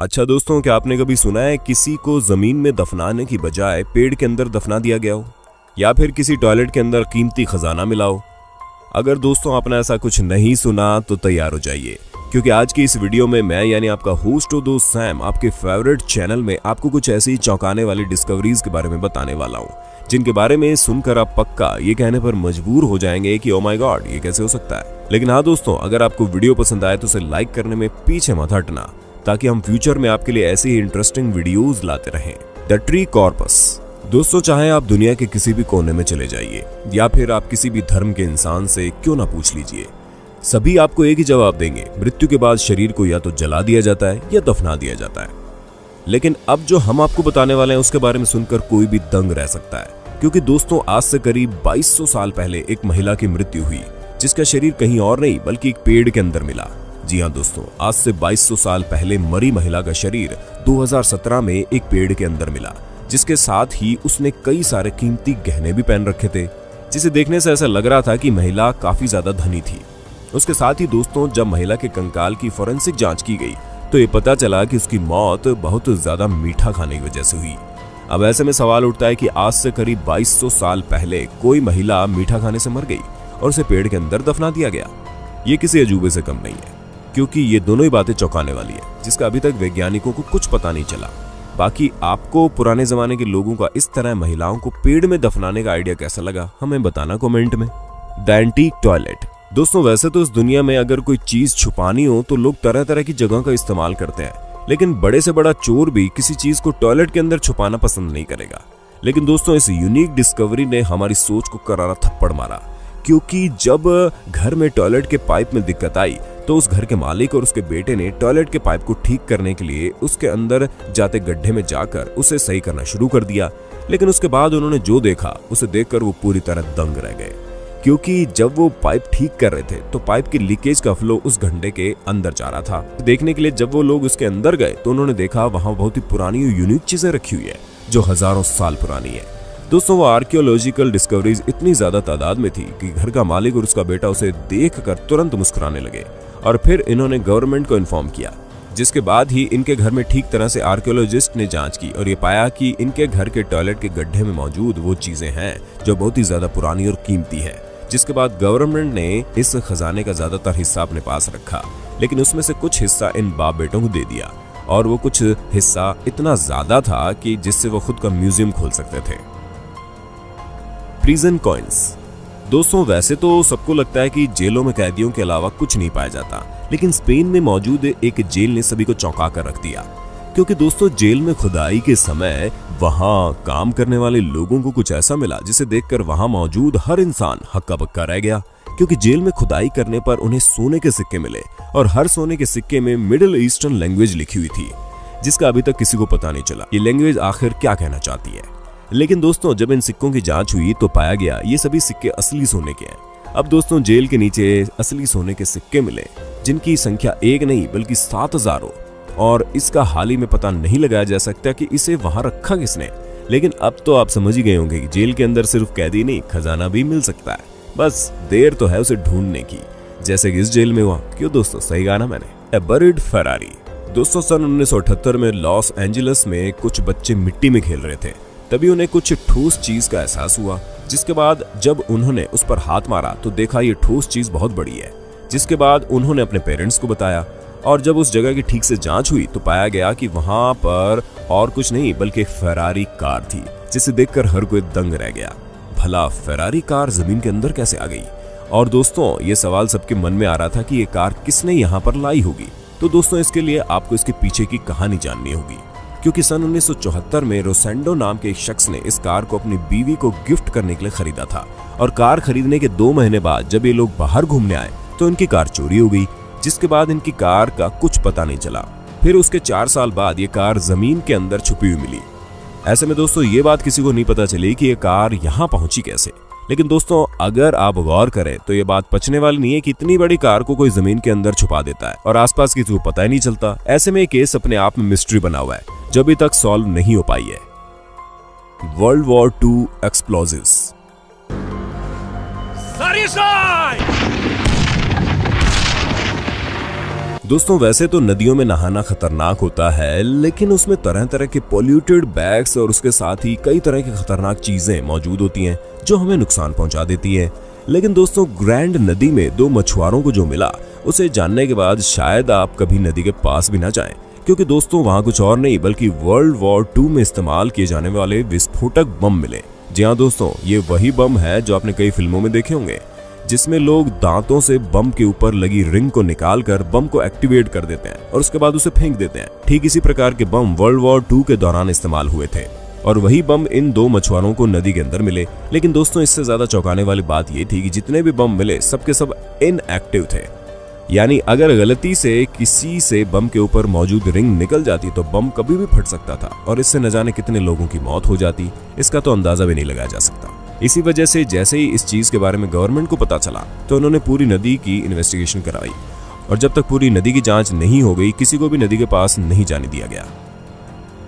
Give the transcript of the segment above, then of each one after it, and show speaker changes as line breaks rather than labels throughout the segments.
अच्छा दोस्तों, क्या आपने कभी सुना है किसी को जमीन में दफनाने की बजाय पेड़ के अंदर दफना दिया गया हो, या फिर किसी टॉयलेट के अंदर कीमती खजाना मिला हो? अगर दोस्तों आपने ऐसा कुछ नहीं सुना तो तैयार हो जाइए, क्योंकि आज की इस वीडियो में मैं यानी आपका होस्ट और दोस्त सैम आपके फेवरेट चैनल में आपको कुछ ऐसी चौंकाने वाली डिस्कवरीज के बारे में बताने वाला हूँ, जिनके बारे में सुनकर आप पक्का ये कहने पर मजबूर हो जाएंगे कि ओ माय गॉड, ये कैसे हो सकता है। लेकिन हाँ दोस्तों, अगर आपको वीडियो पसंद आए तो उसे लाइक करने में पीछे मत हटना, ताकि हम फ्यूचर में आपके लिए ऐसी ही इंटरेस्टिंग वीडियोस लाते रहें। The tree corpus. दोस्तों, चाहे आप दुनिया के किसी भी कोने में चले जाइए या फिर आप किसी भी धर्म के इंसान से क्यों ना पूछ लीजिए, सभी आपको एक ही जवाब देंगे, मृत्यु के बाद शरीर को या तो जला दिया जाता है या दफना दिया जाता है। लेकिन अब जो हम आपको बताने वाले हैं उसके बारे में सुनकर कोई भी दंग रह सकता है, क्योंकि दोस्तों आज से करीब 2200 साल पहले एक महिला की मृत्यु हुई, जिसका शरीर कहीं और नहीं बल्कि एक पेड़ के अंदर मिला। जी हाँ दोस्तों, आज से 2200 साल पहले मरी महिला का शरीर 2017 में एक पेड़ के अंदर मिला, जिसके साथ ही उसने कई सारे कीमती गहने भी पहन रखे थे, जिसे देखने से ऐसा लग रहा था कि महिला काफी ज्यादा धनी थी। उसके साथ ही दोस्तों, जब महिला के कंकाल की फोरेंसिक जांच की गई तो ये पता चला कि उसकी मौत बहुत ज्यादा मीठा खाने की वजह से हुई। अब ऐसे में सवाल उठता है कि आज से करीब 2200 साल पहले कोई महिला मीठा खाने से मर गई और उसे पेड़ के अंदर दफना दिया गया। ये किसी अजूबे से कम नहीं है, क्योंकि ये दोनों ही बातें चौंकाने वाली है, जिसका अभी तक वैज्ञानिकों को कुछ पता नहीं चला। बाकी आपको पुराने जमाने के लोगों का इस तरह महिलाओं को पेड़ में दफनाने का आइडिया कैसा लगा, हमें बताना कमेंट में। The antique toilet. दोस्तों, वैसे तो इस दुनिया में अगर कोई चीज छुपानी हो तो लोग तरह तरह की जगह का इस्तेमाल करते हैं, लेकिन बड़े से बड़ा चोर भी किसी चीज को टॉयलेट के अंदर छुपाना पसंद नहीं करेगा। लेकिन दोस्तों, इस यूनिक डिस्कवरी ने हमारी सोच को करारा थप्पड़ मारा, क्योंकि जब घर में टॉयलेट के पाइप में दिक्कत आई तो उस घर के मालिक और उसके बेटे ने टॉयलेट के पाइप को ठीक करने के लिए उसके अंदर जाते गड्ढे में जाकर उसे सही करना शुरू कर दिया। लेकिन उसके बाद उन्होंने जो देखा उसे देखकर वो पूरी तरह दंग रह गए, क्योंकि जब वो पाइप ठीक कर रहे थे तो पाइप की लीकेज का फ्लो उस गड्ढे के अंदर जा रहा था। देखने के लिए जब वो लोग उसके अंदर गए तो उन्होंने देखा वहां बहुत ही पुरानी और यूनिक चीजें रखी हुई है, जो हजारों साल पुरानी है। दोस्तों, वो आर्कियोलॉजिकल डिस्कवरीज इतनी ज्यादा तादाद में थी कि घर का मालिक और उसका बेटा उसे देखकर तुरंत मुस्कुराने लगे, और फिर इन्होंने गवर्नमेंट को इन्फॉर्म किया, जिसके बाद ही इनके घर में ठीक तरह से आर्कियोलॉजिस्ट ने जांच की और ये पाया कि इनके घर के टॉयलेट के गड्ढे में मौजूद वो चीजें हैं जो बहुत ही ज्यादा पुरानी और कीमती है। जिसके बाद गवर्नमेंट ने इस खजाने का ज्यादातर हिस्सा अपने पास रखा, लेकिन उसमें से कुछ हिस्सा इन बाप बेटों को दे दिया, और वो कुछ हिस्सा इतना ज्यादा था कि जिससे वो खुद का म्यूजियम खोल सकते थे। Prison coins. दोस्तों, वैसे तो सबको लगता है कि जेलों में कैदियों के अलावा कुछ नहीं पाया जाता, लेकिन स्पेन में मौजूद एक जेल ने सभी को चौंका कर रख दिया, क्योंकि दोस्तों जेल में खुदाई के समय वहां काम करने वाले लोगों को कुछ ऐसा मिला जिसे देखकर वहां मौजूद हर इंसान हक्का बक्का रह गया। क्योंकि जेल में खुदाई करने पर उन्हें सोने के सिक्के मिले, और हर सोने के सिक्के में मिडिल ईस्टर्न लैंग्वेज लिखी हुई थी, जिसका अभी तक किसी को पता नहीं चला ये लैंग्वेज आखिर क्या कहना चाहती है। लेकिन दोस्तों, जब इन सिक्कों की जांच हुई तो पाया गया ये सभी सिक्के असली सोने के हैं। अब दोस्तों, जेल के नीचे असली सोने के सिक्के मिले, जिनकी संख्या एक नहीं बल्कि 7000 हो, और इसका हाल ही में पता नहीं लगाया जा सकता कि इसे वहां रखा किसने। लेकिन अब तो आप समझ ही गए होंगे कि जेल के अंदर सिर्फ कैदी नहीं, खजाना भी मिल सकता है, बस देर तो है उसे ढूंढने की, जैसे कि इस जेल में हुआ। क्यों दोस्तों, सही कहा ना मैंने। ए बरिड फेरारी। दोस्तों, सन 1978 में लॉस एंजलिस में कुछ बच्चे मिट्टी में खेल रहे थे, तभी उन्हें कुछ ठोस चीज का एहसास हुआ, जिसके बाद जब उन्होंने उस पर हाथ मारा तो देखा ये ठोस चीज बहुत बड़ी है। जिसके बाद उन्होंने अपने पेरेंट्स को बताया, और जब उस जगह की ठीक से जांच हुई तो पाया गया कि वहां पर और कुछ नहीं बल्कि एक फेरारी कार थी, जिसे देखकर हर कोई दंग रह गया। भला फेरारी कार जमीन के अंदर कैसे आ गई? और दोस्तों, ये सवाल सबके मन में आ रहा था कि ये कार किसने यहाँ पर लाई होगी। तो दोस्तों, इसके लिए आपको इसके पीछे की कहानी जाननी होगी, क्योंकि सन 1974 में रोसेंडो नाम के एक शख्स ने इस कार को अपनी बीवी को गिफ्ट करने के लिए खरीदा था, और कार खरीदने के 2 महीने बाद जब ये लोग बाहर घूमने आए तो इनकी कार चोरी हो गई, जिसके बाद इनकी कार का कुछ पता नहीं चला। फिर उसके 4 साल बाद ये कार जमीन के अंदर छुपी हुई मिली। ऐसे में दोस्तों, ये बात किसी को नहीं पता चली कि ये कार यहाँ पहुंची कैसे। लेकिन दोस्तों, अगर आप गौर करें तो ये बात पचने वाली नहीं है कि इतनी बड़ी कार को कोई जमीन के अंदर छुपा देता है और आसपास किसी को पता ही नहीं चलता। ऐसे में ये केस अपने आप में मिस्ट्री बना हुआ है, जो अभी तक सॉल्व नहीं हो पाई है। World war II explosives. दोस्तों वैसे तो नदियों में नहाना खतरनाक होता है, लेकिन उसमें तरह तरह के पॉल्यूटेड बैग्स और उसके साथ ही कई तरह की खतरनाक चीजें मौजूद होती हैं जो हमें नुकसान पहुंचा देती हैं। लेकिन दोस्तों ग्रैंड नदी में 2 मछुआरों को जो मिला, उसे जानने के बाद शायद आप कभी नदी के पास भी ना जाएं, क्योंकि दोस्तों वहां कुछ और नहीं बल्कि वर्ल्ड वॉर 2 में इस्तेमाल किए जाने वाले विस्फोटक बम मिले। जी हाँ दोस्तों, ये वही बम है जो आपने कई फिल्मों में देखे होंगे, जिसमें लोग दांतों से बम के ऊपर लगी रिंग को निकालकर बम को एक्टिवेट कर देते हैं और उसके बाद उसे फेंक देते हैं। ठीक इसी प्रकार के बम वर्ल्ड वॉर 2 के दौरान इस्तेमाल हुए थे और वही बम इन 2 मछुआरों को नदी के अंदर मिले। लेकिन दोस्तों इससे ज्यादा चौंकाने वाली बात ये थी कि जितने भी बम मिले सबके सब इनएक्टिव थे, यानी अगर गलती से किसी से बम के ऊपर मौजूद रिंग निकल जाती तो बम कभी भी फट सकता था और इससे न जाने कितने लोगों की मौत हो जाती, इसका तो अंदाजा भी नहीं लगाया जा सकता। इसी वजह से जैसे ही इस चीज के बारे में गवर्नमेंट को पता चला तो उन्होंने पूरी नदी की इन्वेस्टिगेशन कराई और जब तक पूरी नदी की जांच नहीं हो गई किसी को भी नदी के पास नहीं जाने दिया गया।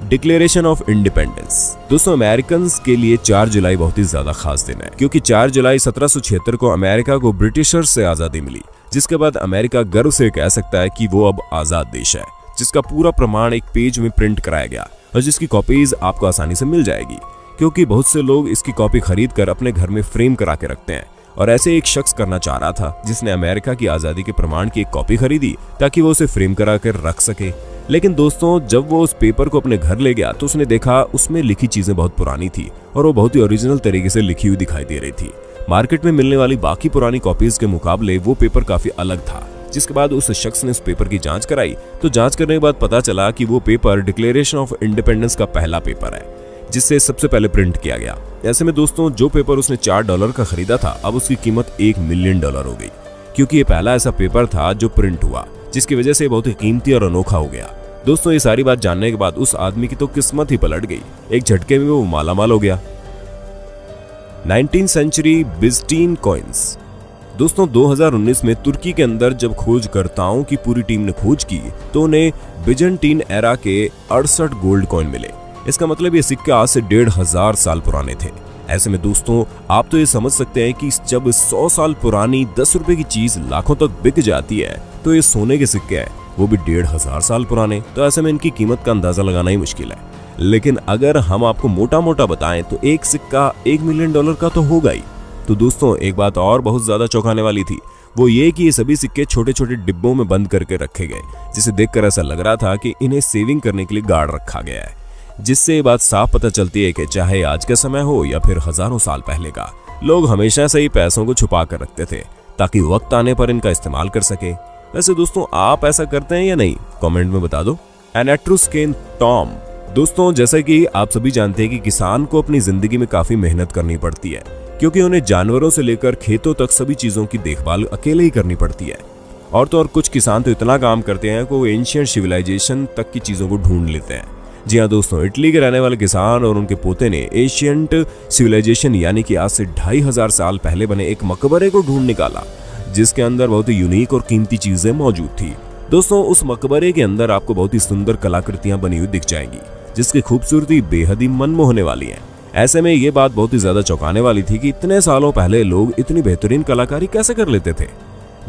Declaration of independence. दोस्तों अमेरिकन के लिए 4 जुलाई बहुत ही ज्यादा खास दिन है, क्योंकि 4 जुलाई 1776 को अमेरिका को ब्रिटिशर्स से आजादी मिली, जिसके बाद अमेरिका गर्व से कह सकता है कि वो अब आजाद देश है, जिसका पूरा प्रमाण एक पेज में प्रिंट कराया गया और जिसकी कॉपीज आपको आसानी से मिल जाएगी, क्योंकि बहुत से लोग इसकी कॉपी खरीद कर अपने घर में फ्रेम करा के रखते हैं। और ऐसे एक शख्स करना चाह रहा था जिसने अमेरिका की आजादी के प्रमाण की एक कॉपी खरीदी ताकि वो उसे फ्रेम करा कर रख सके। लेकिन दोस्तों जब वो उस पेपर को अपने घर ले गया तो उसने देखा उसमें लिखी चीजें बहुत पुरानी थी और वो बहुत ही ओरिजिनल तरीके से लिखी हुई दिखाई दे रही थी। मार्केट में मिलने वाली बाकी पुरानी कॉपीज के मुकाबले वो पेपर काफी अलग था। जिसके बाद उस शख्स ने उस पेपर की जांच कराई तो जांच करने के बाद पता चला कि वो पेपर डिक्लेरेशन ऑफ इंडिपेंडेंस का पहला पेपर है, जिससे सबसे पहले प्रिंट किया गया। ऐसे में दोस्तों जो पेपर उसने $4 का खरीदा था अब उसकी कीमत $1 मिलियन हो गई, क्योंकि ये पहला ऐसा पेपर था जो प्रिंट हुआ, जिसकी वजह से बहुत ही कीमती और अनोखा हो गया। दोस्तों ये सारी बात जानने के बाद उस आदमी की तो किस्मत ही पलट गई, एक झटके में वो मालामाल हो गया। 19th century बिज़ंटीन coins. दोस्तों 2019 में तुर्की के अंदर जब खोजकर्ताओं की पूरी टीम ने खोज की तो उन्हें बिज़ंटीन एरा के 68 गोल्ड कॉइन मिले। इसका मतलब ये सिक्के आज से 1500 साल पुराने थे। ऐसे में दोस्तों आप तो ये समझ सकते हैं कि जब 100 साल पुरानी 10 रुपए की चीज लाखों तक बिक जाती है तो ये सोने के सिक्के हैं, वो भी 1500 साल पुराने, तो ऐसे में इनकी कीमत का अंदाजा लगाना ही मुश्किल है। लेकिन अगर हम आपको मोटा मोटा बताएं तो एक सिक्का $1 मिलियन का तो होगा ही। तो दोस्तों एक बात और बहुत ज्यादा चौंकाने वाली थी, वो ये कि ये सभी सिक्के छोटे छोटे डिब्बों में बंद करके रखे गए, जिसे देखकर ऐसा लग रहा था कि इन्हें सेविंग करने के लिए गार्ड रखा गया है। जिससे ये बात साफ पता चलती है कि चाहे आज का समय हो या फिर हजारों साल पहले का, लोग हमेशा से ही पैसों को छुपा कर रखते थे ताकि वक्त आने पर इनका इस्तेमाल कर सके। वैसे दोस्तों आप ऐसा करते हैं या नहीं, कमेंट में बता दो। An Etruscan tomb. दोस्तों जैसा कि आप सभी जानते हैं कि किसान को अपनी जिंदगी में काफी मेहनत करनी पड़ती है, क्योंकि उन्हें जानवरों से लेकर खेतों तक सभी चीजों की देखभाल अकेले ही करनी पड़ती है। और तो और कुछ किसान तो इतना काम करते हैं कि वो एंशिएंट सिविलाइजेशन तक की चीजों को ढूंढ लेते हैं। जी हाँ दोस्तों, इटली के रहने वाले किसान और उनके पोते ने एशियंट सिविलाइजेशन यानी कि आज से 2500 साल पहले बने एक मकबरे को ढूंढ निकाला, जिसके अंदर बहुत ही यूनिक और कीमती चीजें मौजूद थी। दोस्तों उस मकबरे के अंदर आपको बहुत ही सुंदर कलाकृतियां बनी हुई दिख जाएंगी, जिसकी खूबसूरती बेहद ही मनमोहने वाली है। ऐसे में ये बात बहुत ही ज्यादा चौंकाने वाली थी कि इतने सालों पहले लोग इतनी बेहतरीन कलाकारी कैसे कर लेते थे,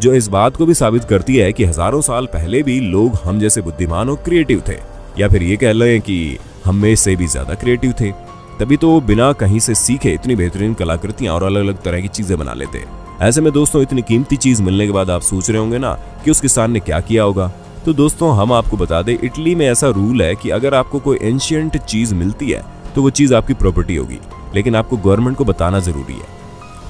जो इस बात को भी साबित करती है कि हजारों साल पहले भी लोग हम जैसे बुद्धिमान और क्रिएटिव थे, या फिर ये कह लें कि हम में से भी ज्यादा क्रिएटिव थे। तभी तो वो बिना कहीं से सीखे इतनी बेहतरीन कलाकृतियां और अलग अलग तरह की चीजें बना लेते। ऐसे में दोस्तों इतनी कीमती चीज मिलने के बाद आप सोच रहे होंगे ना कि उस किसान ने क्या किया होगा। तो दोस्तों हम आपको बता दें, इटली में ऐसा रूल है कि अगर आपको कोई एंशिएंट चीज मिलती है तो वो चीज आपकी प्रॉपर्टी होगी, लेकिन आपको गवर्नमेंट को बताना जरूरी है।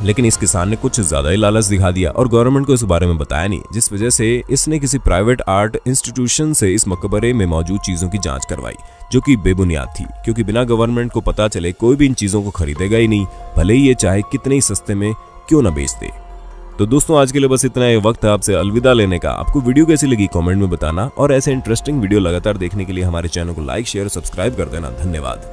लेकिन इस किसान ने कुछ ज्यादा ही लालच दिखा दिया और गवर्नमेंट को इस बारे में बताया नहीं, जिस वजह से इसने किसी प्राइवेट आर्ट इंस्टीट्यूशन से इस मकबरे में मौजूद चीजों की जांच करवाई, जो कि बेबुनियाद थी, क्योंकि बिना गवर्नमेंट को पता चले कोई भी इन चीजों को खरीदेगा ही नहीं, भले ही ये चाहे कितने ही सस्ते में क्यों ना बेच दे। तो दोस्तों आज के लिए बस इतना ही। वक्त है आपसे अलविदा लेने का। आपको वीडियो कैसी लगी कमेंट में बताना, और ऐसे इंटरेस्टिंग वीडियो लगातार देखने के लिए हमारे चैनल को लाइक शेयर सब्सक्राइब कर देना। धन्यवाद।